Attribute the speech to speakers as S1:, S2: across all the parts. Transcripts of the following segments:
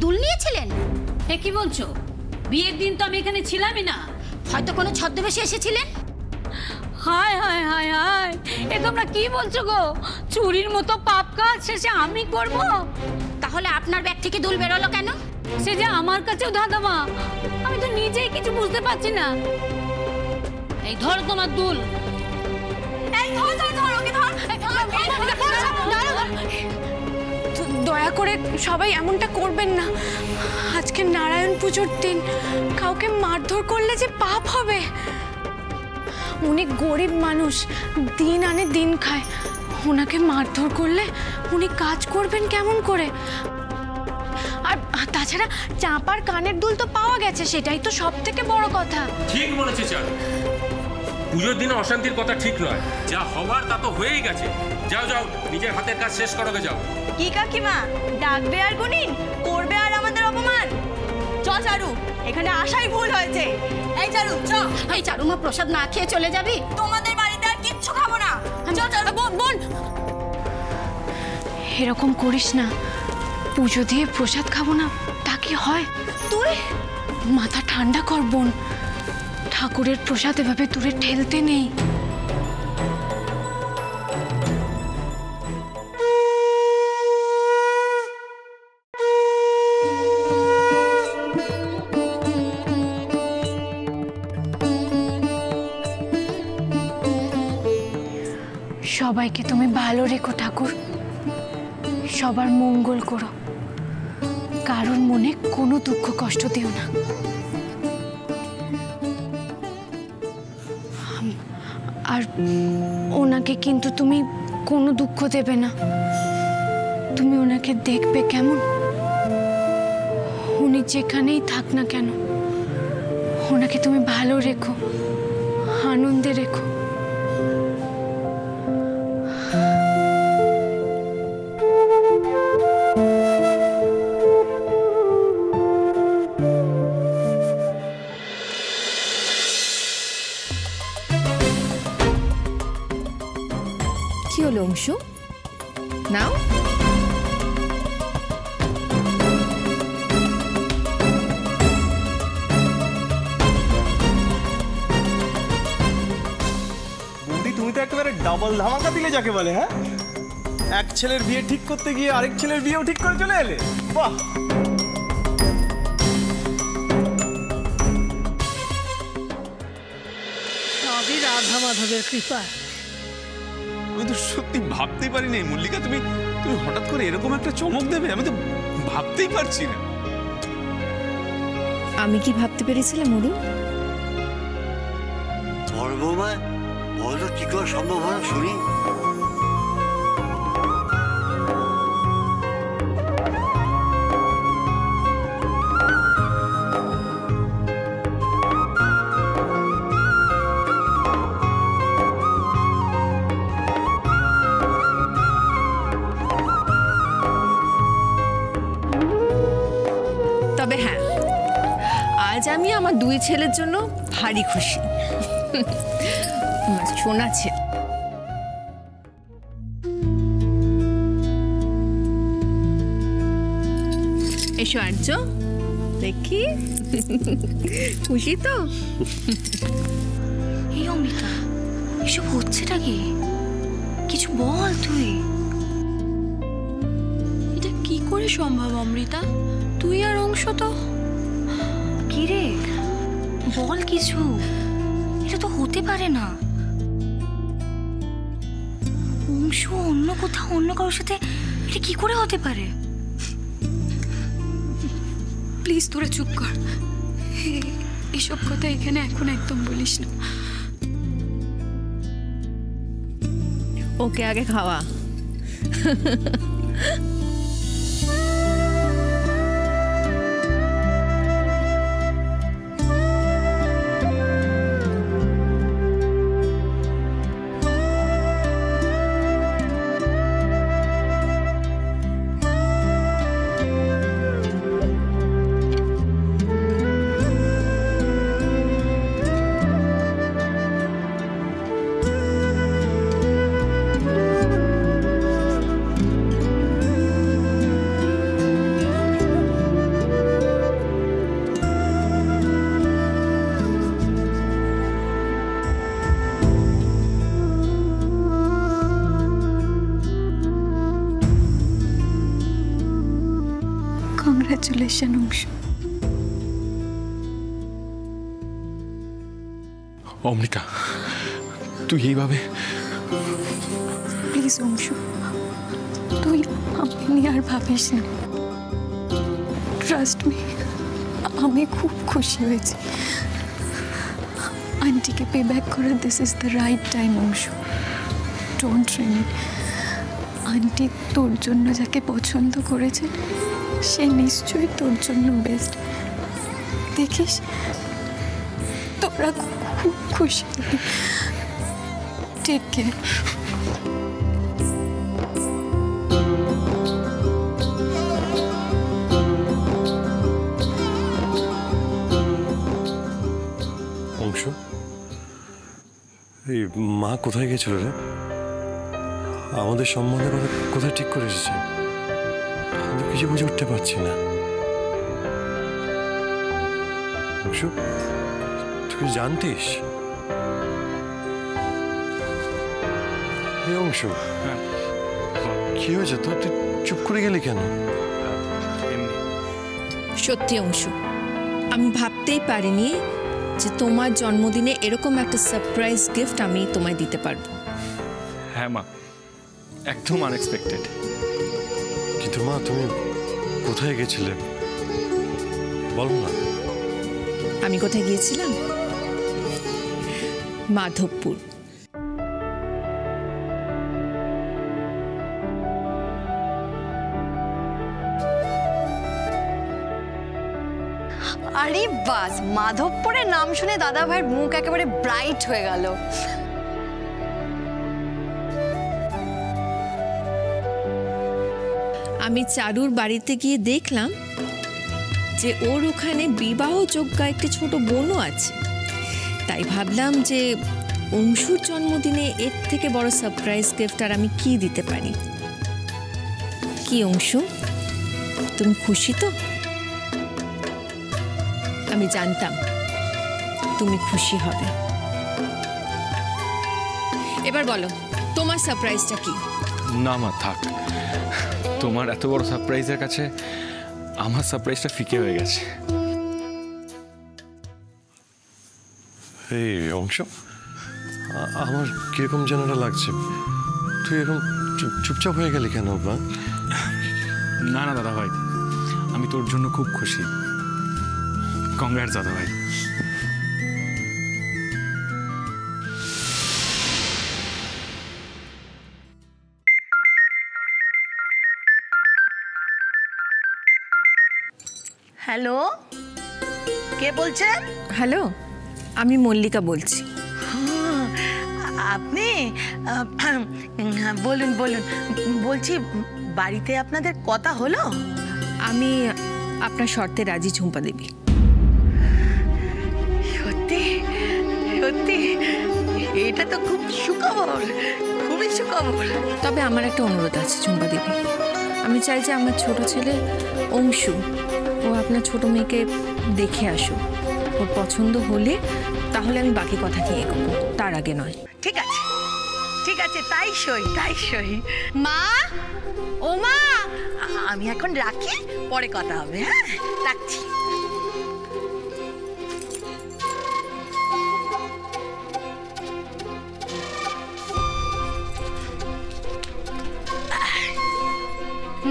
S1: দুল নিয়েছিলেন?
S2: এ কি বলছো? বিয়ের দিন তো আমি এখানে ছিলামই না।
S1: হয়তো কোনো ছদ্মবেশে এসেছিলেন।
S2: হায় হায় হায় হায়, এ তোমরা কি বলছো গো? চুরির মতো পাপ কাজ শেষে আমি করব?
S1: তাহলে আপনার ব্যাগ থেকে দুল বেরোলো কেন?
S2: সে যে আমার কাছেও ধাঁধামা, আমি তো নিজেই কিছু বুঝতে পারছি না। এই ধরো তোমার দুল।
S3: দয়া করে সবাই এমনটা করবেন না। আজকে নারায়ণ পুজোর দিন, কাউকে মারধর করলে যে পাপ হবে। উনি গরিব মানুষ, দিন আনে দিন খায়, ওনাকে মারধর করলে উনি কাজ করবেন কেমন করে? আর তাছাড়া চাঁপার কানের দুল তো পাওয়া গেছে, সেটাই তো সব থেকে বড় কথা।
S4: ঠিক বলেছে চাঁদ, পুজোর দিনে অশান্তির কথা ঠিক নয়। যা হবার তা তো হয়েই গেছে। যাও যাও, নিজের হাতের কাজ শেষ করো গে, যাও।
S5: কি কাকিমা, ডাকবে আর গুনিন করবে আর আমাদের অপমান? চ চারু, এখানে আসাই ভুল হয়েছে। এই চারু চ।
S1: এই চারু মা, প্রসাদ না খেয়ে চলে যাবি?
S5: তোমাদের বাড়িতে আর কিচ্ছু খাবো না। চ চারু।
S3: বোন, এরকম করিস না। পুজো দিয়ে প্রসাদ খাবো না তা কি হয়?
S5: তুই
S3: মাথা ঠান্ডা কর বোন, ঠাকুরের প্রসাদ এভাবে দূরে ঠেলতে নেই। সবাইকে তুমি ভালো রেখো ঠাকুর, সবার মঙ্গল করো, কারোর মনে কোনো দুঃখ কষ্ট দিও না। আর ওনাকে কিন্তু তুমি কোনো দুঃখ দেবে না। তুমি ওনাকে দেখবে কেমন, উনি যেখানেই থাক না কেন, ওনাকে তুমি ভালো রেখো, আনন্দে রেখো।
S6: কি হলো অংশু, নাও।
S7: বৌদি, তুমি তো একেবারে ডাবল ধামাকা দিলে যাকে বলে। হ্যাঁ, এক ছেলের বিয়ে ঠিক করতে গিয়ে আরেক ছেলের বিয়েও ঠিক করে চলে এলে। বাহ!
S2: সবই রাধা মাধবের কৃপা।
S8: আমি তো সত্যি ভাবতেই পারিনি মল্লিকা, তুমি হঠাৎ করে এরকম একটা চমক দেবে, আমি তো ভাবতেই পারছি না।
S6: আমি কি ভাবতে পেরেছিলাম অরুণ?
S9: বড় বৌমা, বলো কি করে সম্ভব হয় শুনি।
S6: তবে হ্যাঁ, আজ আমি আমার দুই ছেলের জন্য ভারী খুশি। শোনা ছেলে, এসো আর্য, দেখি খুশি তো?
S3: এই অমৃতা, এসব হচ্ছেটা কি? কিছু বল তুই। এটা কি করে সম্ভব অমৃতা? তুই আর অংশ তো কি রে, বল কিছু। এটা তো হতে পারে না। অংশ অন্য কোথাও অন্য কারোর সাথে, এটা কি করে হতে পারে? প্লিজ তোরা চুপ কর, এসব কথা এখানে এখন একদম বলিস না।
S6: ওকে আগে খাওয়া।
S3: কংগ্রাচুলেশন অংশু।
S8: অমৃতা, তুই এইভাবে
S3: প্লিজ অংশু, তুই আমাকে নিয়ে আর ভাবিস না। ট্রাস্ট মি, আমি খুব খুশি হয়েছি। আন্টিকে পে ব্যাক করার this is the right time Anshu. Don't Rini. Aunty তোর জন্য যাকে পছন্দ করেছে সে নিশ্চয়ই তোর জন্য বেস্ট। দেখিস তোরা খুব খুশি হবি। Take care.
S10: অংশ, এই মা কোথায় গেছিল রে? আমাদের সম্বন্ধে কথা কোথায় ঠিক করে এসেছে? আমি কিছু বুঝে উঠতে পারছি না। অংশ, তুই জানতিস? এই অংশ, কি হয়েছে তোর? তুই চুপ করে গেলি কেন?
S6: সত্যি অংশু, আমি ভাবতেই পারিনি যে তোমার জন্মদিনে এরকম একটা সারপ্রাইজ গিফট আমি তোমায় দিতে পারবো।
S11: হ্যাঁ মা, একদম আনএক্সপেক্টেড।
S10: কিন্তু মা, তুমি কোথায় গেছিলে বলো না।
S6: আমি কোথায় গিয়েছিলাম? মাধবপুর।
S5: আরে বাস, মাধবপুরের নাম শুনে দাদা ভাইয়ের মুখ একেবারে ব্রাইট হয়ে গেল।
S6: আমি চারুর বাড়িতে গিয়ে দেখলাম যে ওর ওখানে বিবাহযোগ্য একটি ছোট বোনও আছে। তাই ভাবলাম যে অংশুর জন্মদিনে এর থেকে বড় সারপ্রাইজ গিফট আর আমি কি দিতে পারি। কি অংশু, তুমি খুশি তো? আমি জানতাম তুমি খুশি হবে। এবার বলো তোমার সারপ্রাইজটা কি?
S11: না মা, থাক। তোমার এত বড় সারপ্রাইজের কাছে আমার সারপ্রাইজটা ফিকে হয়ে গেছে।
S10: এই অংশ, আমার কিরকম যেন লাগছে। তুই এরকম চুপচাপ হয়ে গেলি কেন?
S11: না না দাদা ভাই, আমি তোর জন্য খুব খুশি। কংগ্রাটস দাদা ভাই।
S5: হ্যালো, কে বলছেন?
S6: হ্যালো, আমি মল্লিকা বলছি।
S5: আপনি বলুন বলুন। বলছি, বাড়িতে আপনাদের কথা হলো?
S6: আমি আপনার শর্তে রাজি, ঝুম্পা দেবী।
S5: সত্যি সত্যি? এটা তো খুব সুখবর, খুবই সুখবর।
S6: তবে আমার একটা অনুরোধ আছে ঝুম্পা দেবী। আমি চাই যে আমার ছোট ছেলে অংশু ও আপনার ছোট মেয়েকে দেখে আসুক। ওর পছন্দ হলে তাহলে আমি বাকি কথা কি এগোবো, তার আগে নয়।
S5: ঠিক আছে ঠিক আছে, তাই সই তাই সই। মা, ও মা, আমি এখন রাখি, পরে কথা হবে। হ্যাঁ, রাখছি।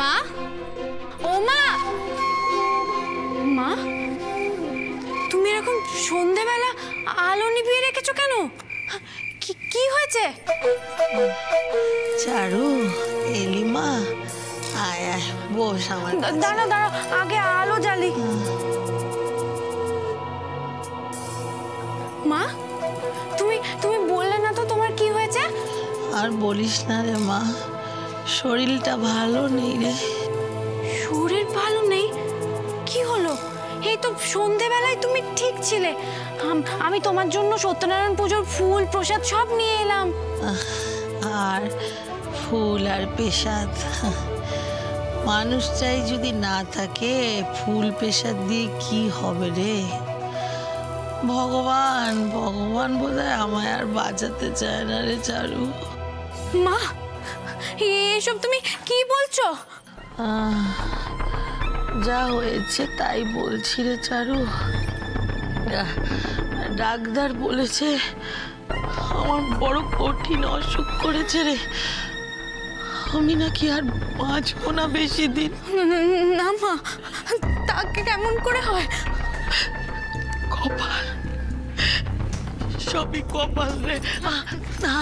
S3: মা, ও মা, মা, তুমি এরকম সন্ধেবেলা আলো নিভিয়ে রেখেছো কেন? কি হয়েছে?
S12: চারু, এলিমা, আয় আয় বস আমার।
S3: দাঁড়া দাঁড়া, আগে আলো জ্বালি। মা, তুমি তুমি বললে না তো তোমার কি হয়েছে?
S12: আর বলিস না রে মা, শরীরটা ভালো নেই রে।
S3: শরীর ভালো নেই? কি হলো? এই তো সন্ধেবেলায় তুমি ঠিক ছিলে। আমি তোমার জন্য সত্যনারায়ণ পুজোর ফুল প্রসাদ সব নিয়ে এলাম।
S12: আর ফুল আর প্রসাদ, মানুষটাই যদি না থাকে ফুল প্রসাদ দিয়ে কি হবে রে? ভগবান ভগবান বোধহয় আমায় আর বাঁচাতে চায় না রে চারু।
S3: মা, এসব তুমি কি বলছো?
S12: যা হয়েছে তাই বলছি রে চারু। ডাক্তার বলেছে আমার বড় কঠিন অসুখ করেছে রে, আমি নাকি আর বাঁচবো না বেশি দিন।
S3: না মা, তাকে কেমন করে হয়?
S12: কপাল, সবই কপাল রে। না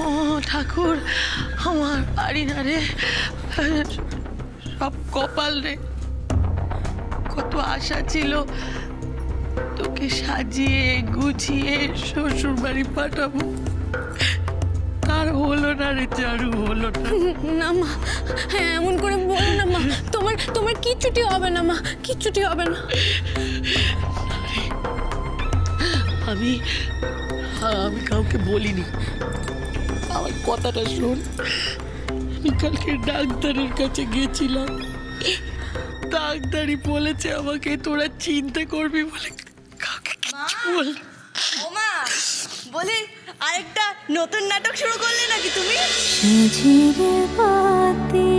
S12: ও ঠাকুর, আমার পারি না রে, সব কপাল রে। কত আশা ছিল তোকে সাজিয়ে গুছিয়ে শ্বশুর বাড়ি পাঠাবো, তার হলো না রে চারু, হলো না।
S3: না মা, এমন করে বলো না মা, তোমার কিচ্ছুটি হবে না মা, কিচ্ছুটি হবে না।
S12: আমি কাউকে বলিনি, আমার কথাটা শোন। আমি কালকে ডাক্তারের কাছে গেছিলাম, ডাক্তারই বলেছে আমাকে তোরা চিন্তা করবি বলে কাউকে কিছু বল।
S5: ওমা, বলি আরেকটা নতুন নাটক শুরু করলে নাকি তুমি?
S13: ঝিরে বাতি